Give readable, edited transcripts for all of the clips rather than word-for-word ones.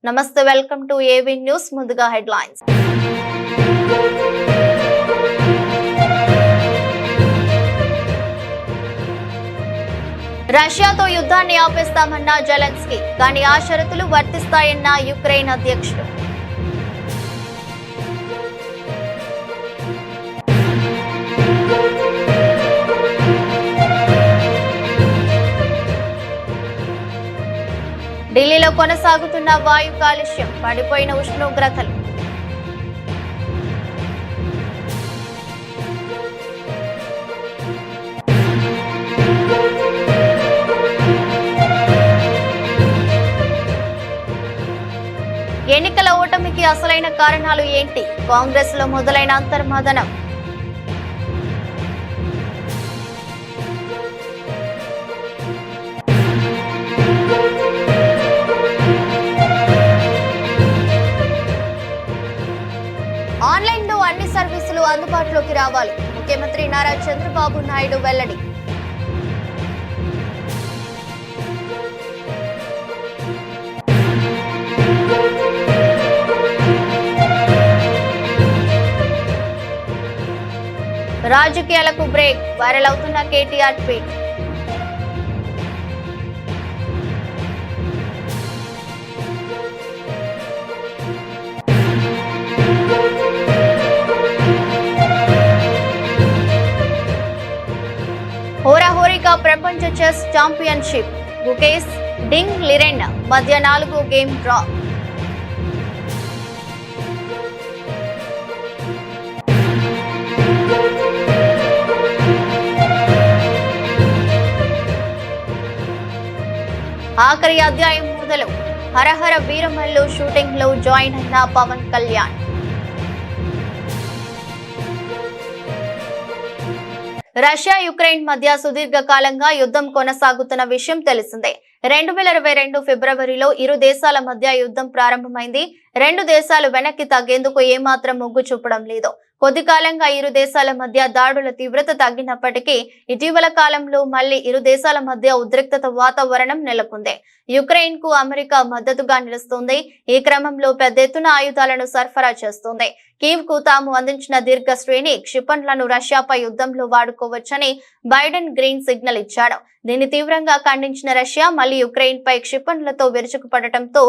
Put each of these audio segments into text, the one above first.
నమస్తే, welcome to AV news. ముందుగా headlines. రష్యాతో యుద్ధాన్ని ఆపేస్తామన్న జెలెన్స్కీ, కానీ ఆ షరతులు వర్తిస్తాయన్న యుక్రెయిన్ అధ్యక్షుడు. ఢిల్లీలో కొనసాగుతున్న వాయు కాలుష్యం, పడిపోయిన ఉష్ణోగ్రతలు. ఎన్నికల ఓటమికి అసలైన కారణాలు ఏంటి? కాంగ్రెస్ లో మొదలైన అంతర్మథనం. ఆన్లైన్ లో అన్ని సర్వీసులు అందుబాటులోకి రావాలి. ముఖ్యమంత్రి నారా చంద్రబాబు నాయుడు వెల్లడి. రాజకీయాలకు బ్రేక్, వైరల్ అవుతున్న కేటీఆర్ ట్వీట్. హోరాహోరీగా ప్రపంచ చెస్ ఛాంపియన్షిప్, గుకేష్ డింగ్ లిరెన్ మధ్య 4వ గేమ్ డ్రా. ఆఖరి అధ్యాయం మొదలు. హరహర వీరమల్లు షూటింగ్ లో జాయిన్ అయిన పవన్ కళ్యాణ్. రష్యా యుక్రెయిన్ మధ్య సుదీర్ఘ కాలంగా యుద్ధం కొనసాగుతున్న విషయం తెలిసిందే. 2022 ఫిబ్రవరిలో ఇరు దేశాల మధ్య యుద్ధం ప్రారంభమైంది. రెండు దేశాలు వెనక్కి తగ్గేందుకు ఏమాత్రం మొగ్గు చూపడం లేదు. కొద్ది కాలంగా ఇరు దేశాల మధ్య దాడుల తీవ్రత తగ్గినప్పటికీ ఇటీవల కాలంలో మళ్లీ ఇరు దేశాల మధ్య ఉద్రిక్తత వాతావరణం నెలకొంది. యుక్రెయిన్ కు అమెరికా మద్దతుగా నిలుస్తోంది. ఈ క్రమంలో పెద్ద ఎత్తున ఆయుధాలను సరఫరా చేస్తోంది. కీవ్ కు తాము అందించిన దీర్ఘ శ్రేణి క్షిపణులను రష్యాపై యుద్ధంలో వాడుకోవచ్చని బైడెన్ గ్రీన్ సిగ్నల్ ఇచ్చాడు. దీన్ని తీవ్రంగా ఖండించిన రష్యా మళ్లీ యుక్రెయిన్ పై క్షిపణులతో విరుచుకుపడటంతో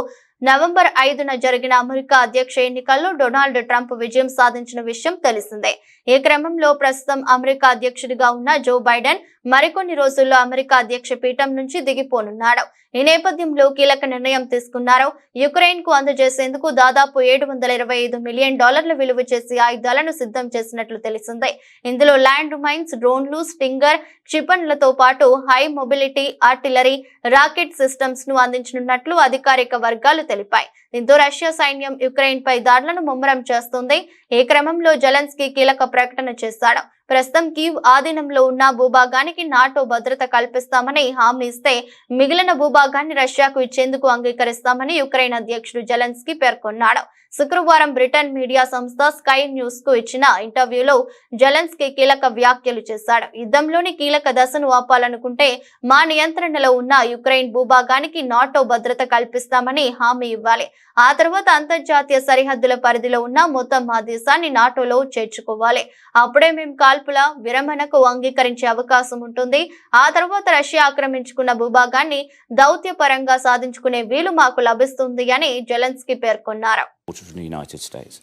నవంబర్ 5న జరిగిన అమెరికా అధ్యక్ష ఎన్నికల్లో డొనాల్డ్ ట్రంప్ విజయం సాధించిన విషయం తెలిసిందే. ఈ క్రమంలో ప్రస్తుతం అమెరికా అధ్యక్షుడిగా ఉన్న జో బైడెన్ మరికొన్ని రోజుల్లో అమెరికా అధ్యక్ష పీఠం నుంచి దిగిపోనున్నాడు. ఈ నేపథ్యంలో కీలక నిర్ణయం తీసుకున్నారు. యుక్రెయిన్ కు అందజేసేందుకు దాదాపు $725 మిలియన్ విలువ చేసి ఆయుధాలను సిద్ధం చేసినట్లు తెలిసిందే. ఇందులో ల్యాండ్ మైన్స్, డ్రోన్లు, స్టింగర్ క్షిపణులతో పాటు high mobility artillery, rocket systems ను అందించనున్నట్లు అధికారిక వర్గాలు తెలిపాయి. దీంతో రష్యా సైన్యం యుక్రెయిన్ పై దాడులను ముమ్మరం చేస్తుంది. ఈ క్రమంలో జెలెన్స్కీ కీలక ప్రకటన చేశాడు. ప్రస్తుతం కీవ్ ఆధీనంలో ఉన్న భూభాగానికి నాటో భద్రత కల్పిస్తామని హామీ ఇస్తే మిగిలిన భూభాగాన్ని రష్యాకు ఇచ్చేందుకు అంగీకరిస్తామని యుక్రెయిన్ అధ్యక్షుడు జెలెన్స్కీ పేర్కొన్నాడు. శుక్రవారం బ్రిటన్ మీడియా సంస్థ స్కై న్యూస్ కు ఇచ్చిన ఇంటర్వ్యూలో జెలెన్స్కీ కీలక వ్యాఖ్యలు చేశాడు. యుద్ధంలోని కీలక దశను ఆపాలనుకుంటే మా నియంత్రణలో ఉన్న యుక్రెయిన్ భూభాగానికి నాటో భద్రత కల్పిస్తామని హామీ ఇవ్వాలి. ఆ తర్వాత అంతర్జాతీయ సరిహద్దుల పరిధిలో ఉన్న మొత్తం ఆ దేశాన్ని నాటోలో చేర్చుకోవాలి. అప్పుడే మేము కాల్పుల విరమణకు అంగీకరించే అవకాశం ఉంటుంది. ఆ తర్వాత రష్యా ఆక్రమించుకున్న భూభాగాన్ని దౌత్యపరంగా సాధించుకునే వీలు మాకు లభిస్తుంది అని జెలెన్స్కీ పేర్కొన్నారు. From the United States.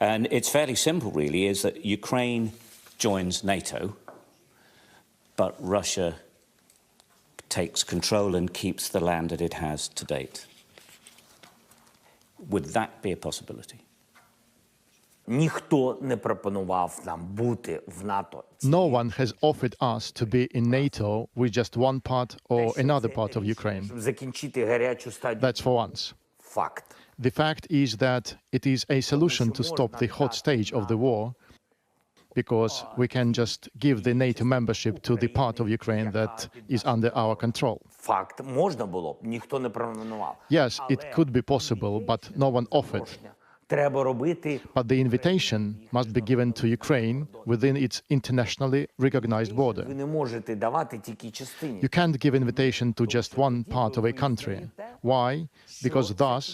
And it's fairly simple, really, is that Ukraine joins NATO, but Russia takes control and keeps the land that it has to date. Would that be a possibility? Ніхто не пропонував нам бути в НАТО. No one has offered us to be in NATO with just one part or another part of Ukraine. Закінчити гарячу стадію. That's for once. Факт. The fact is that it is a solution to stop the hot stage of the war, because we can just give the NATO membership to the part of Ukraine that is under our control. Факт. Можна було б, ніхто не пропонував. Yes, it could be possible, but no one offered. треба робити. But the invitation must be given to Ukraine within its internationally recognized border. Ви не можете давати тільки частині. You can't give invitation to just one part of a country. Why? Because thus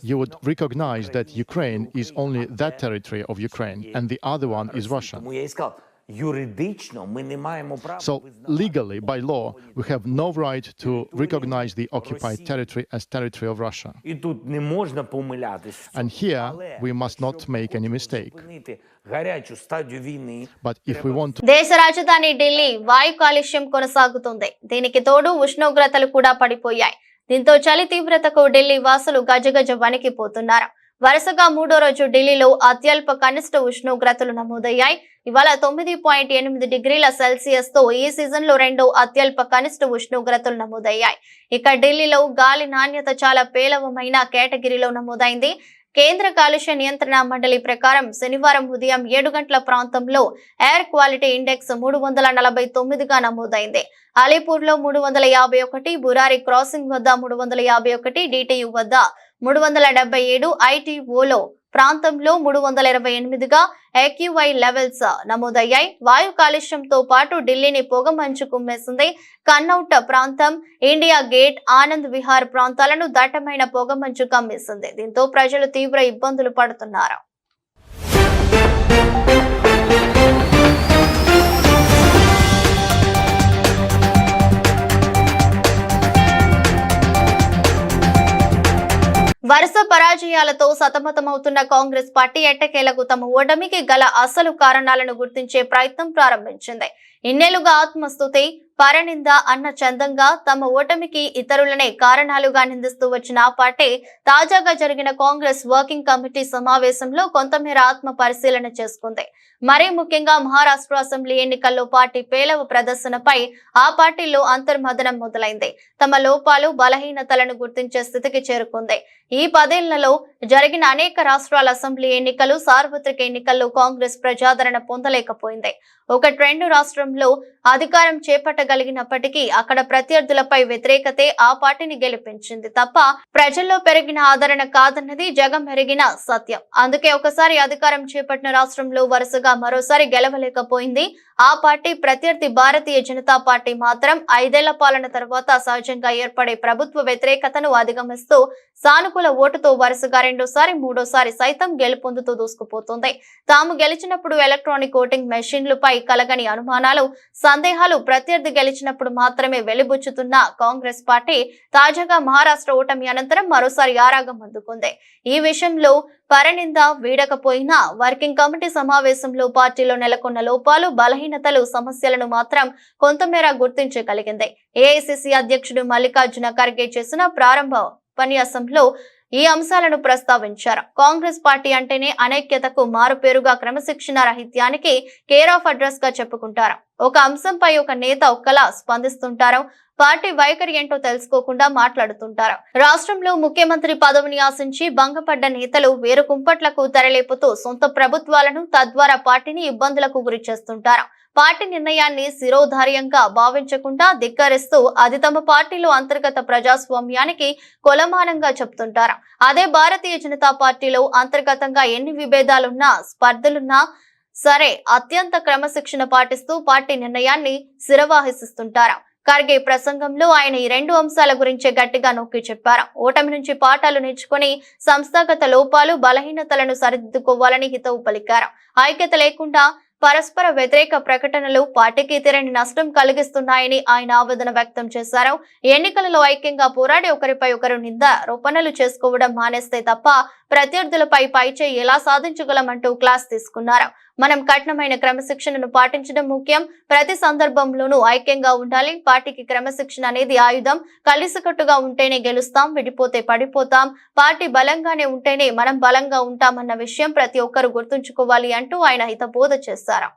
you would recognize that Ukraine is only that territory of Ukraine and the other one is Russia. Тому я і сказав, юридично ми не маємо права So legally, by law, we have no right to recognize the occupied territory as territory of Russia. І тут не можна помилятись. And here we must not make any mistake. Зупинити гарячу стадію війни. But if we want to దేశ రాజధాని ఢిల్లీ వాయు కాలుష్యం కొనసాగుతుంది. దీనికి తోడు ఉష్ణోగ్రతలు కూడా పడిపోయాయి. దీంతో చలి తీవ్రతకు ఢిల్లీ వాసులు గజగజ వణికిపోతున్నారు. వరుసగా మూడో రోజు ఢిల్లీలో అత్యల్ప కనిష్ట ఉష్ణోగ్రతలు నమోదయ్యాయి. ఇవాళ 9.8 డిగ్రీల సెల్సియస్ తో ఈ సీజన్ లో రెండో అత్యల్ప కనిష్ట ఉష్ణోగ్రతలు నమోదయ్యాయి. ఇక ఢిల్లీలో గాలి నాణ్యత చాలా పేలవమైన కేటగిరీలో నమోదైంది. కేంద్ర కాలుష్య నియంత్రణ మండలి ప్రకారం శనివారం ఉదయం 7 గంటల ప్రాంతంలో ఎయిర్ క్వాలిటీ ఇండెక్స్ 349గా నమోదైంది. అలీపూర్లో 351, బురారి క్రాసింగ్ వద్ద 351, డిటియు వద్ద 377, ఐటీఓలో ప్రాంతంలో 328గా AQI లెవెల్స్ నమోదయ్యాయి. వాయు కాలుష్యంతో పాటు ఢిల్లీని పొగమంచు కుమ్మేసింది. కన్నౌట్ ప్రాంతం, ఇండియా గేట్, ఆనంద్ విహార్ ప్రాంతాలను దట్టమైన పొగమంచు కమ్మేసింది. దీంతో ప్రజలు తీవ్ర ఇబ్బందులు పడుతున్నారు. వరుస పరాజయాలతో సతమతమవుతున్న కాంగ్రెస్ పార్టీ ఎట్టకేలకు తమ ఓటమికి గల అసలు కారణాలను గుర్తించే ప్రయత్నం ప్రారంభించింది. ఇన్నేళ్లుగా ఆత్మస్తుతి, పరనింద అన్న చందంగా తమ ఓటమికి ఇతరులనే కారణాలుగా నిందిస్తూ వచ్చిన ఆ పార్టీ తాజాగా జరిగిన కాంగ్రెస్ వర్కింగ్ కమిటీ సమావేశంలో కొంతమేర ఆత్మ పరిశీలన చేసుకుంది. మరీ ముఖ్యంగా మహారాష్ట్ర అసెంబ్లీ ఎన్నికల్లో పార్టీ పేలవ ప్రదర్శనపై ఆ పార్టీలో అంతర్మథనం మొదలైంది. తమ లోపాలు, బలహీనతలను గుర్తించే స్థితికి చేరుకుంది. ఈ 10 ఏళ్లలో జరిగిన అనేక రాష్ట్రాల అసెంబ్లీ ఎన్నికలు, సార్వత్రిక ఎన్నికల్లో కాంగ్రెస్ ప్రజాదరణ పొందలేకపోయింది. ఒక ట్రెండ్ రాష్ట్రంలో అధికారం చేపట్టగలిగినప్పటికీ అక్కడ ప్రత్యర్థులపై వ్యతిరేకతే ఆ పార్టీని గెలిపించింది తప్ప ప్రజల్లో పెరిగిన ఆదరణ కాదన్నది జగమెరిగిన సత్యం. అందుకే ఒకసారి అధికారం చేపట్టిన రాష్ట్రంలో వరుసగా మరోసారి గెలవలేకపోయింది ఆ పార్టీ. ప్రత్యర్థి భారతీయ జనతా పార్టీ మాత్రం 5 ఏళ్ల పాలన తర్వాత సహజంగా ఏర్పడే ప్రభుత్వ వ్యతిరేకతను అధిగమిస్తూ సానుకూల ఓటుతో వరుసగా రెండోసారి, మూడోసారి సైతం గెలుపొందుతూ దూసుకుపోతుంది. తాము గెలిచినప్పుడు ఎలక్ట్రానిక్ ఓటింగ్ మెషిన్లపై కలగని అనుమానాలు, సందేహాలు ప్రత్యర్థి గెలిచినప్పుడు మాత్రమే వెలిబుచ్చుతున్న కాంగ్రెస్ పార్టీ తాజాగా మహారాష్ట్ర ఓటమి అనంతరం మరోసారి ఆరాగం అందుకుంది. ఈ విషయంలో పరనింద వీడకపోయినా వర్కింగ్ కమిటీ సమావేశంలో పార్టీలో నెలకొన్న లోపాలు, బలహీనతలు, సమస్యలను మాత్రం కొంతమేర గుర్తించగలిగింది. ఏఐసిసి అధ్యక్షుడు మల్లికార్జున ఖర్గే చేసిన ప్రారంభ ఉపన్యాసంలో ఈ అంశాలను ప్రస్తావించారు. కాంగ్రెస్ పార్టీ అంటేనే అనైక్యతకు మారుపేరుగా, క్రమశిక్షణ రహిత్యానికి కేర్ ఆఫ్ అడ్రస్ గా చెప్పుకుంటారు. ఒక అంశంపై ఒక నేత ఒక్కలా స్పందిస్తుంటారు. పార్టీ వైఖరి ఏంటో తెలుసుకోకుండా మాట్లాడుతుంటారు. రాష్ట్రంలో ముఖ్యమంత్రి పదవిని ఆశించి భంగపడ్డ నేతలు వేరు కుంపట్లకు తెరలేపుతూ సొంత ప్రభుత్వాలను, తద్వారా పార్టీని ఇబ్బందులకు గురి చేస్తుంటారు. పార్టీ నిర్ణయాన్ని శిరోధార్యంగా భావించకుండా ధిక్కరిస్తూ అది తమ పార్టీలో అంతర్గత ప్రజాస్వామ్యానికి కొలమానంగా చెప్తుంటారు. అదే భారతీయ జనతా పార్టీలో అంతర్గతంగా ఎన్ని విభేదాలున్నా, స్పర్ధలున్నా సరే అత్యంత క్రమశిక్షణ పాటిస్తూ పార్టీ నిర్ణయాన్ని శిరవాహిస్తుంటారు. ఖర్గే ప్రసంగంలో ఆయన ఈ 2 అంశాల గురించే గట్టిగా నొక్కి చెప్పారు. ఓటమి నుంచి పాఠాలు నేర్చుకుని సంస్థాగత లోపాలు, బలహీనతలను సరిదిద్దుకోవాలని హితవు పలికారు. ఐక్యత లేకుండా పరస్పర వ్యతిరేక ప్రకటనలు పార్టీకి తీరని నష్టం కలిగిస్తున్నాయని ఆయన ఆవేదన వ్యక్తం చేశారు. ఎన్నికలలో ఐక్యంగా పోరాడి ఒకరిపై ఒకరు నింద రూపణలు చేసుకోవడం మానేస్తే తప్ప ప్రత్యర్థులపై పైచేయి ఎలా సాధించగలమంటూ క్లాస్ తీసుకున్నారు. మనం కఠినమైన క్రమశిక్షణను పాటించడం ముఖ్యం. ప్రతి సందర్భంలోనూ ఐక్యంగా ఉండాలి. పార్టీకి క్రమశిక్షణ అనేది ఆయుధం. కలిసికట్టుగా ఉంటేనే గెలుస్తాం, విడిపోతే పడిపోతాం. పార్టీ బలంగానే ఉంటేనే మనం బలంగా ఉంటామన్న విషయం ప్రతి ఒక్కరూ గుర్తుంచుకోవాలి అంటూ ఆయన హితబోధ చేశారు.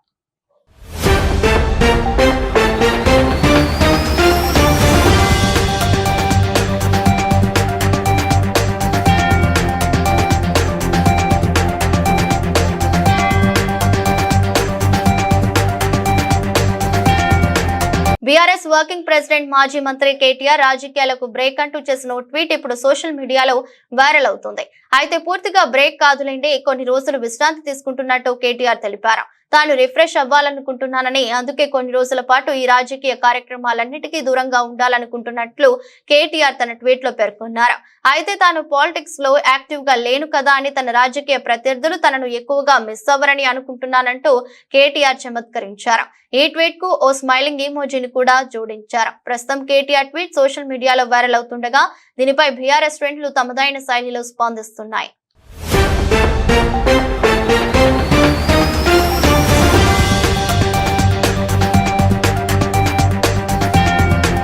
బీఆర్ఎస్ వర్కింగ్ ప్రెసిడెంట్ మాజీ మంత్రి కేటీఆర్ రాజకీయాలకు బ్రేక్ అంటూ చేసిన ట్వీట్ ఇప్పుడు సోషల్ మీడియాలో వైరల్ అవుతుంది. అయితే పూర్తిగా బ్రేక్ కాదులేండి, కొన్ని రోజులు విశ్రాంతి తీసుకుంటున్నట్టు కేటీఆర్ తెలిపారు. తాను రిఫ్రెష్ అవ్వాలనుకుంటున్నానని, అందుకే కొన్ని రోజుల పాటు ఈ రాజకీయ కార్యక్రమాలన్నిటికీ దూరంగా ఉండాలనుకుంటున్నట్లు కేటీఆర్ తన ట్వీట్ లో పేర్కొన్నారు. అయితే తాను పాలిటిక్స్ లో యాక్టివ్ గా లేను కదా అని తన రాజకీయ ప్రత్యర్థులు తనను ఎక్కువగా మిస్ అవ్వరని అనుకుంటున్నానంటూ కేటీఆర్ చమత్కరించారు. ఈ ట్వీట్ కు ఓ స్మైలింగ్ ఇమోజీని కూడా జోడించారు. ప్రస్తుతం కేటీఆర్ ట్వీట్ సోషల్ మీడియాలో వైరల్ అవుతుండగా దీనిపై బీఆర్ఎస్ శ్రేణులు తమదైన శైలిలో స్పందిస్తున్నాయి.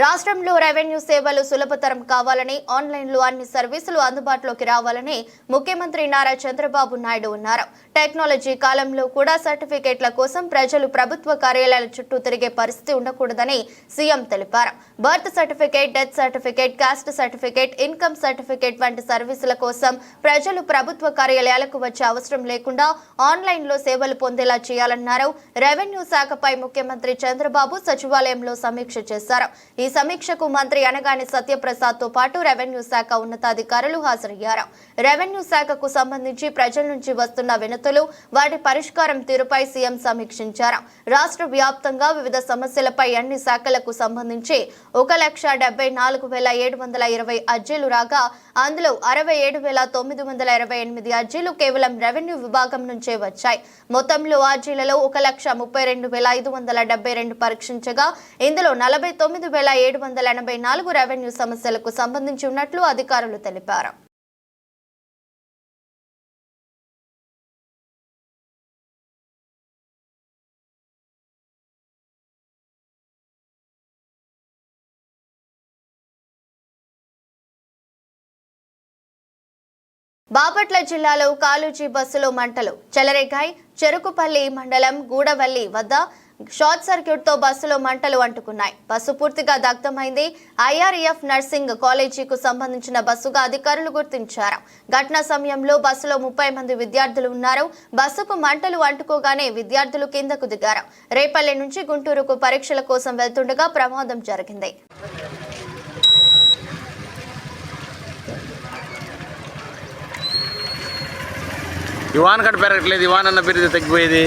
రాష్ట్రంలో రెవెన్యూ సేవలు సులభతరం కావాలని, ఆన్లైన్లో అన్ని సర్వీసులు అందుబాటులోకి రావాలని ముఖ్యమంత్రి నారా చంద్రబాబు నాయుడు అన్నారు. టెక్నాలజీ కాలంలో కూడా సర్టిఫికేట్ల కోసం ప్రజలు ప్రభుత్వ కార్యాలయాల చుట్టూ తిరిగే పరిస్థితి ఉండకూడదని సీఎం తెలిపారు. Birth certificate, death certificate, cost certificate, income certificate వంటి సర్వీసుల కోసం ప్రజలు ప్రభుత్వ కార్యాలయాలకు వచ్చే అవసరం లేకుండా ఆన్లైన్లో సేవలు పొందేలా చేయాలన్నారు. రెవెన్యూ శాఖపై ముఖ్యమంత్రి చంద్రబాబు సచివాలయంలో సమీక్ష చేశారు. ఈ సమీక్షకు మంత్రి అనగాని సత్యప్రసాద్ తో పాటు రెవెన్యూ శాఖ ఉన్నతాధికారులు హాజరయ్యారు. రెవెన్యూ శాఖకు సంబంధించి ప్రజల నుంచి వస్తున్న వినతులు, వాటి పరిష్కారం తీరుపై సీఎం సమీక్షించారు. రాష్ట్ర వ్యాప్తంగా వివిధ సమస్యలపై అన్ని శాఖలకు సంబంధించి 1,74,720 అర్జీలు రాగా అందులో 67,928 అర్జీలు కేవలం రెవెన్యూ విభాగం నుంచే వచ్చాయి. మొత్తంలో అర్జీలలో 1,32,572 పరీక్షించగా ఇందులో 49,784 రెవెన్యూ సమస్యలకు సంబంధించి ఉన్నట్లు అధికారులు తెలిపారు. బాపట్ల జిల్లాలో కాళోజీ బస్సులో మంటలు చెలరేగాయి. చెరుకుపల్లి మండలం గూడవల్లి వద్ద షార్ట్ సర్క్యూట్ తో బస్సులో మంటలు అంటుకున్నాయి. బస్సు పూర్తిగా దగ్ధమైంది. ఐఆర్ఎఫ్ నర్సింగ్ కాలేజీకు సంబంధించిన బస్సుగా అధికారులు గుర్తించారు. ఘటనా సమయంలో బస్సులో 30 మంది విద్యార్థులు ఉన్నారు. బస్సుకు మంటలు అంటుకోగానే విద్యార్థులు కిందకు దిగారు. రేపల్లె నుంచి గుంటూరుకు పరీక్షల కోసం వెళ్తుండగా ప్రమాదం జరిగింది. ఇవాన్ కట్ట పెరగట్లేదు, ఇవాన్ అన్న పెరిగితే తగ్గిపోయేది.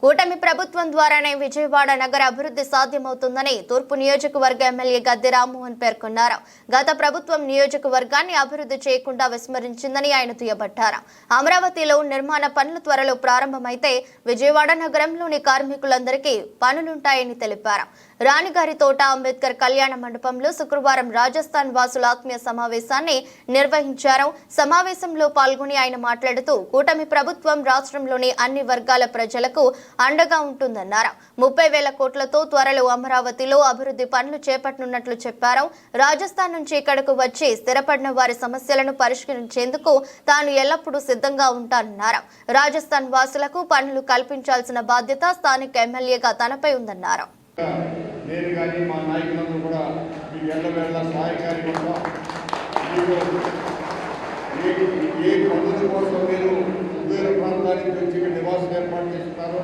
కూటమి ప్రభుత్వం ద్వారానే విజయవాడ నగర అభివృద్ధి సాధ్యమవుతుందని తూర్పు నియోజకవర్గ ఎమ్మెల్యే గద్దె రామ్మోహన్ పేర్కొన్నారు. గత ప్రభుత్వం నియోజకవర్గాన్ని అభివృద్ధి చేయకుండా విస్మరించిందని ఆయన దుయ్యబట్టారు. అమరావతిలో నిర్మాణ పనులు త్వరలో ప్రారంభమైతే విజయవాడ నగరంలోని కార్మికులందరికీ పనులుంటాయని తెలిపారు. రాణిగారి తోట అంబేద్కర్ కళ్యాణ మండపంలో శుక్రవారం రాజస్థాన్ వాసుల ఆత్మీయ సమావేశాన్ని నిర్వహించారు. సమావేశంలో పాల్గొని ఆయన మాట్లాడుతూ కూటమి ప్రభుత్వం రాష్ట్రంలోని అన్ని వర్గాల ప్రజలకు అండగా ఉంటుందన్నారు. 30,000 కోట్లతో త్వరలో అమరావతిలో అభివృద్ధి పనులు చేపట్టనున్నట్లు చెప్పారు. రాజస్థాన్ నుంచి ఇక్కడకు వచ్చి స్థిరపడిన వారి సమస్యలను పరిష్కరించేందుకు తాను ఎల్లప్పుడూ సిద్ధంగా ఉంటానన్నారు. రాజస్థాన్ వాసులకు పనులు కల్పించాల్సిన బాధ్యత స్థానిక ఎమ్మెల్యేగా తనపై ఉందన్నారు. నేను కానీ మా నాయకులందరూ కూడా మీకు ఎల్లవేళ సహాయకారిగా ఉంటాం. ఏ పద్ధతి కోసం మీరు సుదూర ప్రాంతానికి వచ్చి నివాసం ఏర్పాటు చేస్తున్నారు.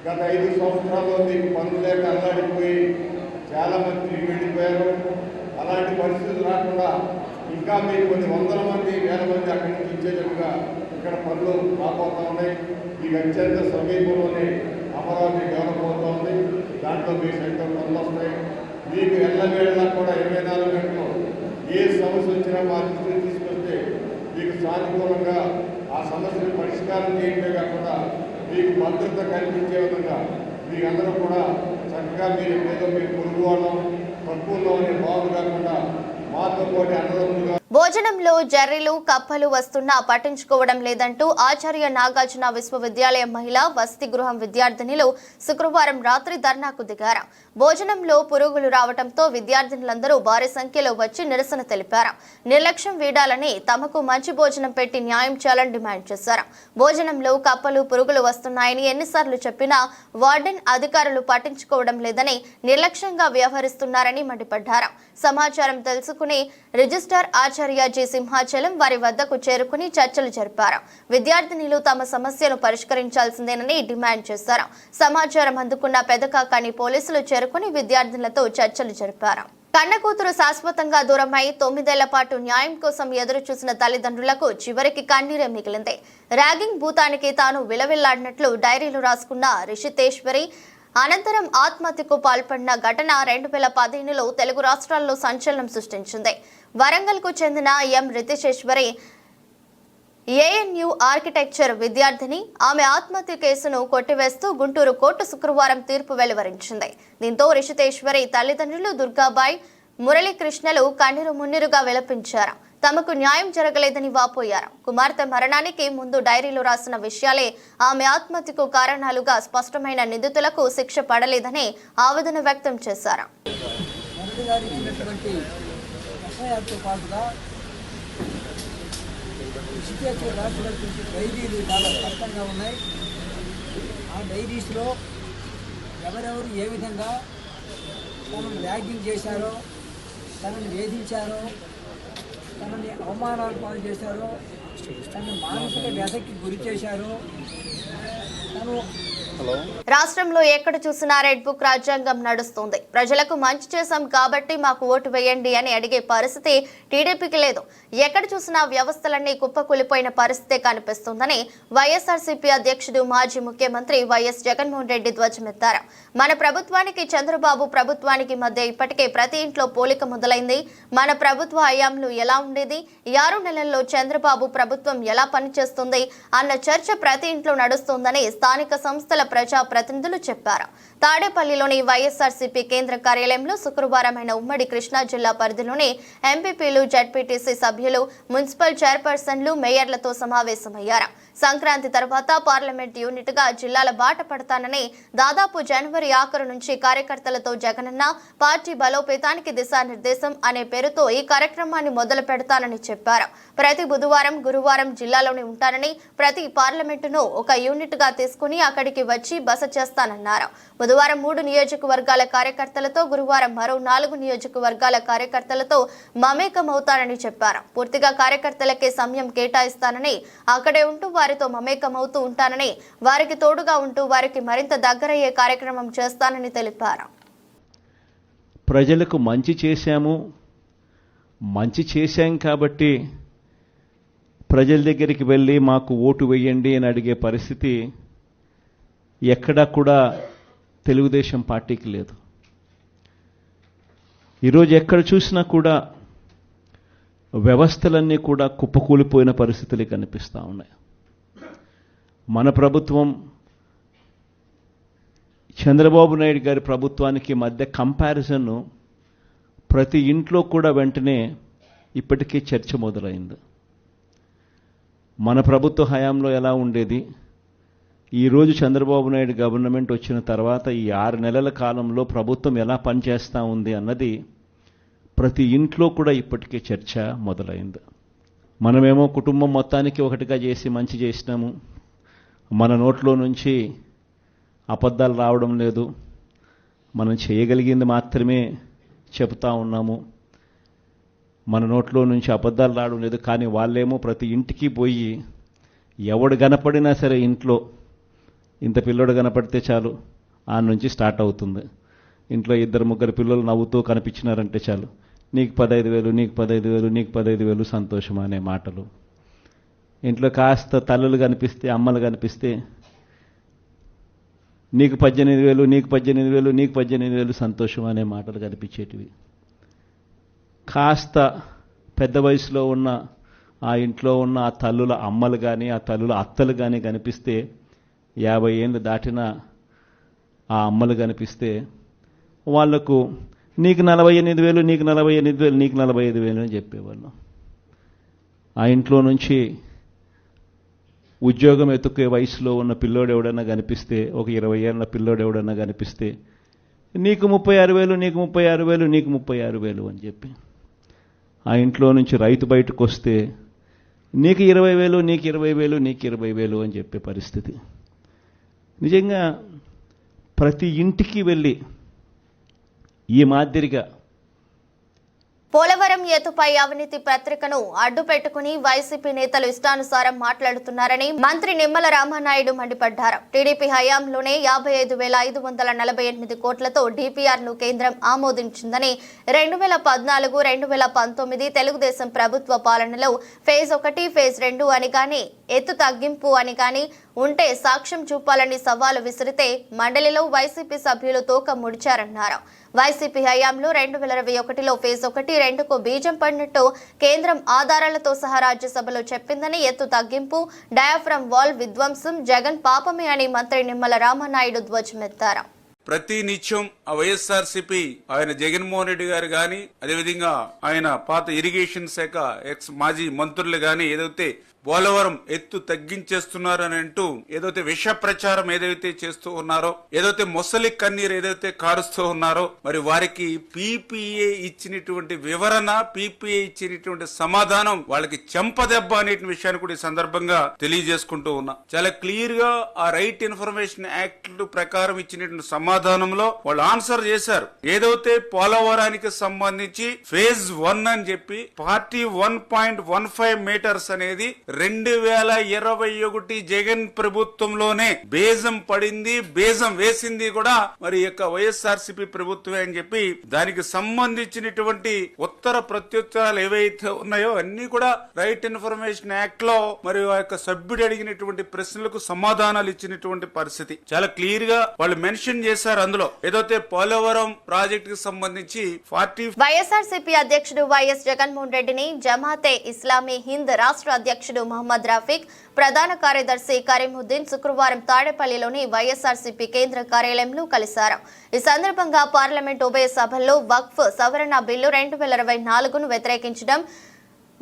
గత 5 సంవత్సరాల్లో మీకు పనులు లేక అల్లాడిపోయి చాలామంది తిరిగి వెళ్ళిపోయారు. అలాంటి పరిస్థితులు రాకుండా ఇంకా మీరు కొన్ని వందల మంది, వేల మంది అక్కడి నుంచి ఇచ్చేటట్టుగా ఇక్కడ పనులు రాబోతూ ఉన్నాయి. మీకు అత్యంత సమీపంలోనే అమరావతి డెవలప్ అవుతూ ఉంది. దాంట్లో మీ సెంటర్ పనులు వస్తాయి. మీకు ఎల్లవేళలా కూడా 24 గంటలు ఏ సమస్య వచ్చినా మా దృష్టికి తీసుకొస్తే మీకు సానుకూలంగా ఆ సమస్యను పరిష్కారం చేయడమే కాకుండా మీకు భద్రత కల్పించే విధంగా మీరందరూ కూడా చక్కగా మీరు ఏదో మీ పొరుగు వాళ్ళం తక్కువలో అనే భావన కాకుండా మాతో పాటు అన్నదమ్ములుగా భోజనంలో జర్రీలు, కప్పలు వస్తున్నా పట్టించుకోవడం లేదంటూ ఆచార్య నాగార్జున విశ్వవిద్యాలయం మహిళా వసతి గృహం విద్యార్థినులు శుక్రవారం రాత్రి ధర్నాకు దిగారు. భోజనంలో పురుగులు రావడంతో విద్యార్థినులందరూ భారీ సంఖ్యలో వచ్చి నిరసన తెలిపారు. నిర్లక్ష్యం వీడాలని, తమకు మంచి భోజనం పెట్టి న్యాయం చేయాలని డిమాండ్ చేశారు. భోజనంలో కప్పలు, పురుగులు వస్తున్నాయని ఎన్నిసార్లు చెప్పినా వార్డెన్ అధికారులు పట్టించుకోవడం లేదని, నిర్లక్ష్యంగా వ్యవహరిస్తున్నారని మండిపడ్డారు. సమాచారం తెలుసుకుని రిజిస్ట్రార్ ఆచార్య ఆచార్య జి సింహాచలం వారి వద్దకు చేరుకుని చర్చలు జరిపారు. విద్యార్థినులు తమ సమస్యను పరిష్కరించాల్సిందేనని డిమాండ్ చేశారు. సమాచారం అందుకున్న పెదకాకాని పోలీసులు చేరుకుని విద్యార్థినులతో చర్చలు జరిపారు. కన్నకూతురు శాశ్వతంగా దూరమై 9 ఏళ్ల పాటు న్యాయం కోసం ఎదురు చూసిన తల్లిదండ్రులకు చివరికి కన్నీరే మిగిలింది. ర్యాగింగ్ భూతానికి తాను విలవిల్లాడినట్లు డైరీలు రాసుకున్న రిషితేశ్వరి అనంతరం ఆత్మహత్యకు పాల్పడిన ఘటన 2015లో తెలుగు రాష్ట్రాల్లో సంచలనం సృష్టించింది. వరంగల్కు చెందిన ఎం రితేశ్వరి ఏఎన్యు ఆర్కిటెక్చర్ విద్యార్థిని. ఆమె ఆత్మహత్య కేసును కొట్టివేస్తూ గుంటూరు కోర్టు శుక్రవారం తీర్పు వెలువరించింది. దీంతో రిషితేశ్వరి తల్లిదండ్రులు దుర్గాబాయ్, మురళీకృష్ణలు కన్నీరు మున్నీరుగా విలపించారు. తమకు న్యాయం జరగలేదని వాపోయారు. కుమార్తె మరణానికి ముందు డైరీలో రాసిన విషయాలే ఆమె ఆత్మహత్యకు కారణాలుగా స్పష్టమైన నిందితులకు శిక్ష పడలేదని ఆవేదన వ్యక్తం చేశారు. రాసినటువంటి డైరీలు చాలా స్పష్టంగా ఉన్నాయి. ఆ డైరీస్లో ఎవరెవరు ఏ విధంగా తనను ర్యాగింగ్ చేశారో, తనని వేధించారో, తనని అవమానాలు పాలు చేశారో, తనని మానసిక వ్యధకి గురి చేశారో, తను రాష్ట్రంలో ఎక్కడ చూసినా రెడ్ బుక్ రాజ్యాంగం నడుస్తుంది. ప్రజలకు మంచి చేశాం కాబట్టి మాకు ఓటు వేయండి అని అడిగే పరిస్థితి టీడీపీకి లేదు. ఎక్కడ చూసినా వ్యవస్థలన్నీ కుప్పకూలిపోయిన పరిస్థితే కనిపిస్తుందని వైఎస్ఆర్సీపీ అధ్యక్షుడు మాజీ ముఖ్యమంత్రి వైఎస్ జగన్మోహన్ రెడ్డి ధ్వజమెత్తారు. మన ప్రభుత్వానికి చంద్రబాబు ప్రభుత్వానికి మధ్య ఇప్పటికే ప్రతి ఇంట్లో పోలిక మొదలైంది. మన ప్రభుత్వ హయాంలో ఎలా ఉండేది, 6 నెలల్లో చంద్రబాబు ప్రభుత్వం ఎలా పనిచేస్తుంది అన్న చర్చ ప్రతి ఇంట్లో నడుస్తోందని స్థానిక సంస్థల ప్రజా ప్రతినిధులు చెప్పారు. తాడేపల్లిలోని వైఎస్ఆర్సీపీ కేంద్ర కార్యాలయంలో శుక్రవారం ఉమ్మడి కృష్ణా జిల్లా పరిధిలోని ఎంపీపీలు, జడ్పీటీసీ సభ్యులు, మున్సిపల్ చైర్పర్సన్లు, మేయర్లతో సమావేశమయ్యారు. సంక్రాంతి తర్వాత పార్లమెంట్ యూనిట్ గా జిల్లాల బాట పడతానని, దాదాపు జనవరి ఆఖరు నుంచి కార్యకర్తలతో జగనన్న పార్టీ బలోపేతానికి దిశానిర్దేశం అనే పేరుతో ఈ కార్యక్రమాన్ని మొదలు పెడతానని చెప్పారు. ప్రతి బుధవారం, గురువారం జిల్లాలోనే ఉంటానని, ప్రతి పార్లమెంటును ఒక యూనిట్ గా తీసుకుని అక్కడికి వచ్చి బస చేస్తానన్నారు. బుధవారం 3 నియోజకవర్గాల కార్యకర్తలతో, గురువారం మరో 4 నియోజకవర్గాల కార్యకర్తలతో మమేకమవుతానని చెప్పారు. పూర్తిగా కార్యకర్తలకే సమయం కేటాయిస్తానని, అక్కడే ఉంటూ వారితో మమేకమవుతూ ఉంటానని, వారికి తోడుగా ఉంటూ వారికి మరింత దగ్గరయ్యే కార్యక్రమం చేస్తానని తెలిపారు. ప్రజలకు మంచి చేశాం కాబట్టి ప్రజల దగ్గరికి వెళ్ళి మాకు ఓటు వేయండి అని అడిగే పరిస్థితి ఎక్కడా కూడా తెలుగుదేశం పార్టీకి లేదు. ఈరోజు ఎక్కడ చూసినా కూడా వ్యవస్థలన్నీ కూడా కుప్పకూలిపోయిన పరిస్థితులు కనిపిస్తూ ఉన్నాయి. మన ప్రభుత్వం చంద్రబాబు నాయుడు గారి ప్రభుత్వానికి మధ్య కంపారిజన్ ప్రతి ఇంట్లో కూడా వెంటనే ఇప్పటికే చర్చ మొదలైంది. మన ప్రభుత్వ హయాంలో ఎలా ఉండేది, ఈరోజు చంద్రబాబు నాయుడు గవర్నమెంట్ వచ్చిన తర్వాత ఈ 6 నెలల కాలంలో ప్రభుత్వం ఎలా పనిచేస్తూ ఉంది అన్నది ప్రతి ఇంట్లో కూడా ఇప్పటికే చర్చ మొదలైంది. మనమేమో కుటుంబం మొత్తానికి ఒకటిగా చేసి మంచి చేసినాము, మన నోట్లో నుంచి అబద్ధాలు రావడం లేదు, మనం చేయగలిగింది మాత్రమే చెప్తా ఉన్నాము, మన నోట్లో నుంచి అబద్ధాలు రావడం లేదు. కానీ వాళ్ళేమో ప్రతి ఇంటికి పోయి ఎవడు కనపడినా సరే ఇంట్లో ఇంత పిల్లడు కనపడితే చాలు ఆ నుంచి స్టార్ట్ అవుతుంది. ఇంట్లో 2-3 పిల్లలు నవ్వుతూ కనిపించినారంటే చాలు, నీకు 15,000, నీకు 15,000, నీకు 15,000 సంతోషం అనే మాటలు. ఇంట్లో కాస్త తల్లులు కనిపిస్తే, అమ్మలు కనిపిస్తే నీకు 18,000, నీకు 18,000, నీకు 18,000 సంతోషం అనే మాటలు కనిపించేటివి. కాస్త పెద్ద వయసులో ఉన్న ఆ ఇంట్లో ఉన్న ఆ తల్లుల అమ్మలు కానీ, ఆ తల్లుల అత్తలు కానీ కనిపిస్తే, 50 ఏళ్ళు దాటిన ఆ అమ్మలు కనిపిస్తే వాళ్లకు నీకు 48,000, నీకు 48,000, నీకు 45,000 అని చెప్పేవాళ్ళు. ఆ ఇంట్లో నుంచి ఉద్యోగం ఎత్తుకే వయసులో ఉన్న పిల్లోడు ఎవడన్నా కనిపిస్తే, ఒక 20 ఏళ్ళ పిల్లోడు ఎవడన్నా కనిపిస్తే నీకు 36,000, నీకు 36,000, నీకు 36,000 అని చెప్పి. ఆ ఇంట్లో నుంచి రైతు బయటకు వస్తే నీకు 20,000, నీకు 20,000, నీకు 20,000 అని చెప్పే పరిస్థితి. నిజంగా ప్రతి ఇంటికి వెళ్ళి ఈ మాదిరిగా పోలవరం ఎత్తుపై అవినీతి పత్రికను అడ్డు పెట్టుకుని వైసీపీ నేతలు ఇష్టానుసారం మాట్లాడుతున్నారని మంత్రి నిమ్మల రామానాయుడు మండిపడ్డారు. టీడీపీ హయాంలోనే 55,548 కోట్లతో డిపిఆర్ ను కేంద్రం ఆమోదించిందని 2014-2019 తెలుగుదేశం ప్రభుత్వ పాలనలో ఫేజ్ 1, ఫేజ్ 2 అని కానీ ఎత్తు తగ్గింపు అని కానీ ఉంటే సాక్ష్యం చూపాలని సవాలు విసిరితే మండలిలో వైసీపీ సభ్యులు తోక ముడిచారన్నారు. వైసీపీ హయాంలో 2021లో ఫేజ్ 1, 2కు బీజం పడినట్టు కేంద్రం ఆధారాలతో సహా రాజ్యసభలో చెప్పిందని, ఎత్తు తగ్గింపు, డయాఫ్రమ్ వాల్ విధ్వంసం జగన్ పాపమే అని మంత్రి నిమ్మల రామానాయుడు ధ్వజమెత్తారు. ప్రతి నిత్యం ఆ వైఎస్ఆర్సీపీ ఆయన జగన్మోహన్ రెడ్డి గారు గాని, అదేవిధంగా ఆయన పాత ఇరిగేషన్ శాఖ ఎక్స్ మాజీ మంత్రులు గాని ఏదైతే పోలవరం ఎత్తు తగ్గించేస్తున్నారని అంటూ ఏదైతే విష ప్రచారం ఏదైతే చేస్తూ ఉన్నారో, ఏదైతే మొసలి కన్నీరు ఏదైతే కారుస్తూ ఉన్నారో, మరి వారికి పీపీఏ ఇచ్చినటువంటి వివరణ, పీపీఏ ఇచ్చినటువంటి సమాధానం వాళ్ళకి చెంపదెబ్బ అనే విషయాన్ని కూడా ఈ సందర్భంగా తెలియజేసుకుంటూ ఉన్నా. చాలా క్లియర్ గా ఆ రైట్ ఇన్ఫర్మేషన్ యాక్ట్ ప్రకారం ఇచ్చినటువంటి సమాధానంలో వాళ్ళు ఆన్సర్ చేశారు. ఏదైతే పోలవరానికి సంబంధించి ఫేజ్ 1 అని చెప్పి 41.15 మీటర్స్ అనేది 2021 జగన్ ప్రభుత్వంలోనే బేజం పడింది, బేజం వేసింది కూడా మరి యొక్క వైఎస్ఆర్సీపీ ప్రభుత్వమే అని చెప్పి దానికి సంబంధించినటువంటి ఉత్తర ప్రత్యుత్తరాలు ఏవైతే ఉన్నాయో అన్ని కూడా రైట్ ఇన్ఫర్మేషన్ యాక్ట్ లో మరి ఆ యొక్క సభ్యుడు అడిగినటువంటి ప్రశ్నలకు సమాధానాలు ఇచ్చినటువంటి పరిస్థితి చాలా క్లియర్ గా వాళ్ళు మెన్షన్ చేశారు. అందులో ఏదైతే పోలవరం ప్రాజెక్ట్ కి సంబంధించి వైఎస్ఆర్సీపీ అధ్యక్షుడు వైఎస్ జగన్మోహన్ రెడ్డిని జమాతే ఇస్లామీ హింద్ రాష్ట్ర అధ్యక్షుడు మహమ్మద్ రఫీక్, ప్రధాన కార్యదర్శి కరీముద్దీన్ శుక్రవారం తాడేపల్లిలోని వైఎస్ఆర్సీపీ కేంద్ర కార్యాలయంలో కలిశారు. ఈ సందర్భంగా పార్లమెంట్ ఉభయ సభల్లో వక్ఫ్ సవరణ బిల్లు 2024ను వ్యతిరేకించడం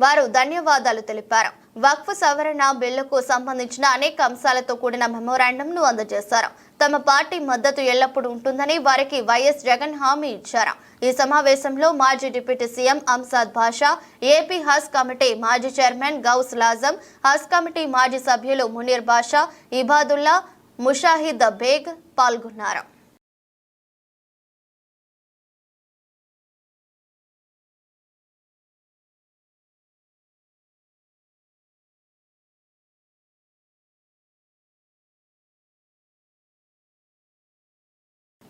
వారు ధన్యవాదాలు తెలిపారు. వక్ఫ్ సవరణ బిల్లుకు సంబంధించిన అనేక అంశాలతో కూడిన మెమోరాండంను అందజేశారు. తమ పార్టీ మద్దతు ఎల్లప్పుడూ ఉంటుందని వారికి వైఎస్ జగన్ హామీ ఇచ్చారు. ఈ సమావేశంలో మాజీ డిప్యూటీ సీఎం అంసాద్ బాషా, ఏపీ హజ్ కమిటీ మాజీ చైర్మన్ గౌస్ లాజం, హజ్ కమిటీ మాజీ సభ్యులు మునీర్ బాషా, ఇబాదుల్లా, ముషాహిద్ బేగ్ పాల్గొన్నారు.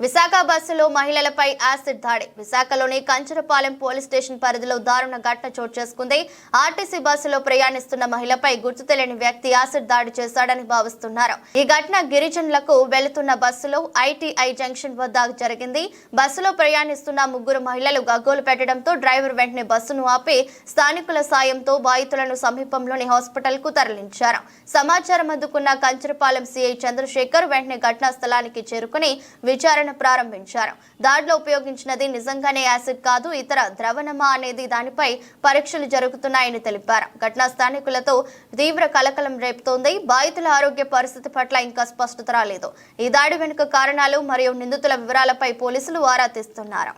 విశాఖ బస్సులో మహిళలపై యాసిడ్ దాడి. విశాఖలోని కంచరపాలెం పోలీస్ స్టేషన్ పరిధిలో దారుణ ఘటన చోటు చేసుకుంది. ఆర్టీసీ బస్సులో ప్రయాణిస్తున్న మహిళపై గుర్తు తెలియని వ్యక్తి యాసిడ్ దాడి చేశాడని భావిస్తున్నారు. ఈ ఘటన గిరిజనులకు వెళుతున్న బస్సులో ఐటీఐ జంక్షన్ వద్ద జరిగింది. బస్సులో ప్రయాణిస్తున్న 3 మహిళలు గగ్గోలు పెట్టడంతో డ్రైవర్ వెంటనే బస్సును ఆపి స్థానికుల సాయంతో బాధితులను సమీపంలోని హాస్పిటల్ కు తరలించారు. సమాచారం అందుకున్న కంచరపాలెం సిఐ చంద్రశేఖర్ వెంటనే ఘటనా స్థలానికి చేరుకుని విచారణ ప్రారంభించారు. దాడిలో ఉపయోగించినది నిజంగానే యాసిడ్ కాదు, ఇతర ద్రవణమా అనేది దానిపై పరీక్షలు జరుగుతున్నాయని తెలిపారు. ఘటనా స్థానికులతో తీవ్ర కలకలం రేపుతోంది. బాధితుల ఆరోగ్య పరిస్థితి పట్ల ఇంకా స్పష్టత రాలేదు. ఈ దాడి వెనుక కారణాలు మరియు నిందితుల వివరాలపై పోలీసులు ఆరా తీస్తున్నారు.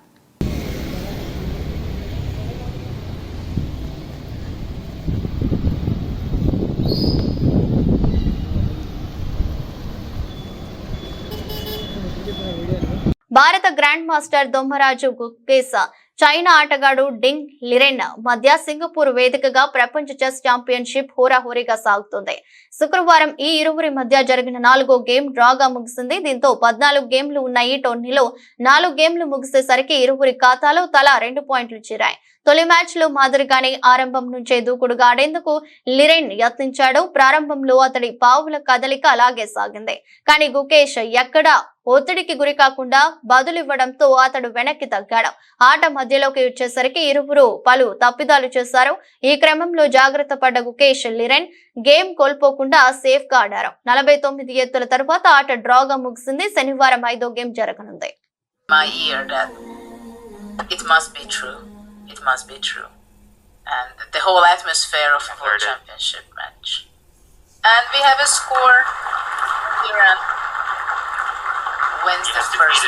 భారత గ్రాండ్ మాస్టర్ దొమ్మరాజు గుకేస, చైనా ఆటగాడు డింగ్ లిరెన్ మధ్య సింగపూర్ వేదికగా ప్రపంచ చెస్ ఛాంపియన్షిప్ హోరాహోరీగా సాగుతుంది. శుక్రవారం ఈ ఇరువురి మధ్య జరిగిన 4వ గేమ్ డ్రాగా ముగిసింది. దీంతో 14 గేమ్లు ఉన్న ఈ టోర్నీలో 4 గేమ్లు ముగిసేసరికి ఇరువురి ఖాతాలో తలా 2 పాయింట్లు చేరాయి. తొలి మ్యాచ్ లో మాదిరిగానే ఆరంభం నుంచే దూకుడుగా ఆడేందుకు లిరెన్ యత్నించాడు. ప్రారంభంలో అతడి పావుల కదలిక అలాగే సాగింది. కానీ గుకేష్ ఎక్కడా ఒత్తిడికి గురి కాకుండా బదులివ్వడంతో అతడు వెనక్కి తగ్గాడు. ఆట మధ్యలోకి వచ్చేసరికి ఇరువురు పలు తప్పిదాలు చేశారు. ఈ క్రమంలో జాగ్రత్త పడ్డ గుకేష్ లిరెన్ గేమ్ కోల్పోకుండా సేఫ్ గా ఆడారు. 49 ఎత్తుల తరువాత ఆట డ్రాగా ముగిసింది. శనివారం 5వ గేమ్ జరగనుంది. It must be true. And the whole atmosphere of a World Championship match. And we have a score. Iran wins the first.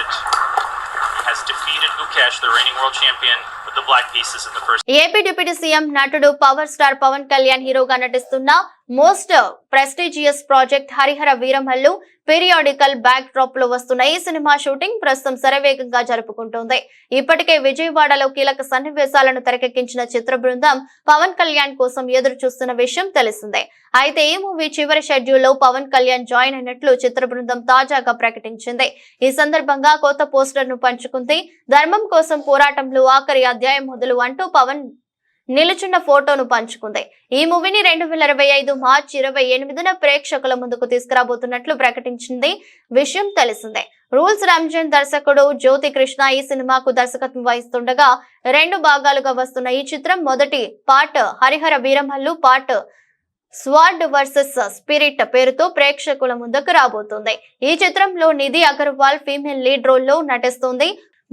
He has defeated Gukesh, the reigning world champion, with the black pieces in the first. AP deputy CM నటుడు power star Pawan Kalyan హీరోగా నటిస్తున్న most prestigious project Harihara Veeramallu periodical back drop లో వస్తున్న ఈ cinema shooting ప్రస్తుతం శరవేగంగా జరుపుకుంటోంది. ఇప్పటికే విజయవాడలో కీలక సన్నివేశాలను తెరకెక్కించిన చిత్ర బృందం పవన్ కళ్యాణ్ కోసం ఎదురు చూస్తున్న విషయం తెలిసిందే. అయితే ఈ మూవీ చివరి షెడ్యూల్లో పవన్ కళ్యాణ్ జాయిన్ అయినట్లు చిత్ర బృందం తాజాగా ప్రకటించింది. ఈ సందర్భంగా కొత్త పోస్టర్ ను పంచుకుంది. ధర్మం కోసం పోరాటంలో ఆఖరి అధ్యాయం మొదలు అంటూ పవన్ నిలుచున్న ఫోటోను పంచుకుంది. ఈ మూవీని 2025 మార్చి 28న ప్రేక్షకుల ముందుకు తీసుకురాబోతున్నట్లు ప్రకటించింది విషయం తెలిసిందే. రూల్స్ రంజన్ దర్శకుడు జ్యోతి కృష్ణ ఈ సినిమాకు దర్శకత్వం వహిస్తుండగా 2 భాగాలుగా వస్తున్న ఈ చిత్రం మొదటి part Harihara Veeramallu, part sword versus spirit పేరుతో ప్రేక్షకుల ముందుకు రాబోతుంది. ఈ చిత్రంలో Nidhi Agarwal female lead role లో నటిస్తుంది.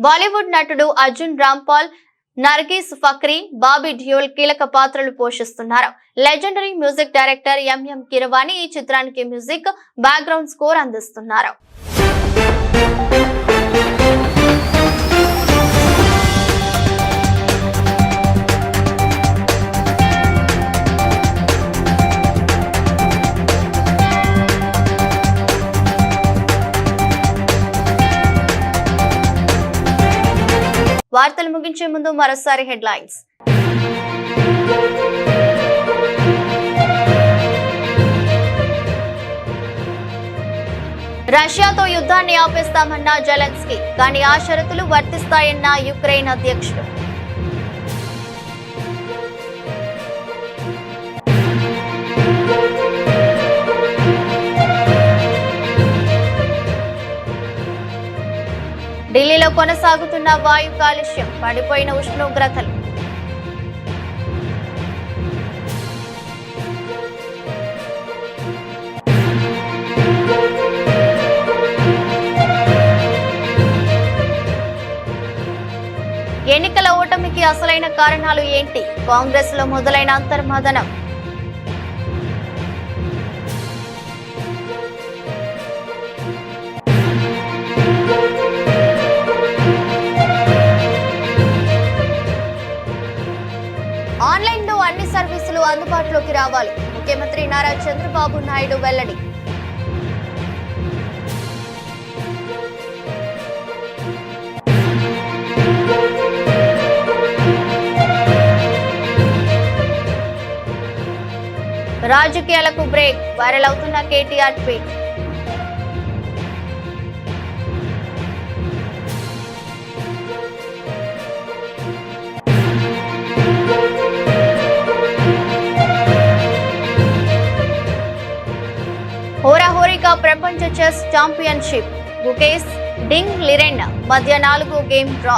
బాలీవుడ్ నటుడు అర్జున్ రాంపాల్, నర్గీస్ ఫక్రీ, బాబీ డ్యూల్ కీలక పాత్రలు పోషిస్తున్నారు. Legendary music director MM Keeravani ఈ చిత్రానికి మ్యూజిక్, బ్యాక్గ్రౌండ్ స్కోర్ అందిస్తున్నారు. వార్తలు ముగించే ముందు మరోసారి హెడ్లైన్స్. రష్యాతో యుద్ధాన్ని ఆపేస్తామన్న జెలెన్స్కీ, కానీ ఆ షరతులు వర్తిస్తాయన్న యుక్రెయిన్ అధ్యక్షుడు. ఢిల్లీలో కొనసాగుతున్న వాయు కాలుష్యం, పడిపోయిన ఉష్ణోగ్రతలు. ఎన్నికల ఓటమికి అసలైన కారణాలు ఏంటి? కాంగ్రెస్ లో మొదలైన అంతర్మథనం. ఆన్లైన్ లో అన్ని సర్వీసులు అందుబాటులోకి రావాలి, ముఖ్యమంత్రి నారా చంద్రబాబు నాయుడు వెల్లడి. రాజకీయాలకు బ్రేక్, వైరల్ అవుతున్న కేటీఆర్ ట్వీట్. హోరాహోరీగా ప్రపంచ చెస్ ఛాంపియన్షిప్, గుకేష్ డింగ్ లిరెన్ మధ్య 4వ గేమ్ డ్రా.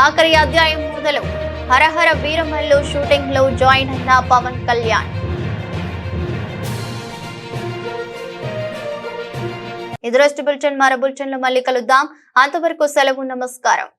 ఆఖరి అధ్యాయం మొదలు, హరహర వీరమల్లు షూటింగ్ లో జాయిన్ అయిన పవన్ కళ్యాణ్. ఇది రోజు బులెటిన్. మరో బులెటిన్ లో మళ్ళీ కలుద్దాం. అంతవరకు సెలవు, నమస్కారం.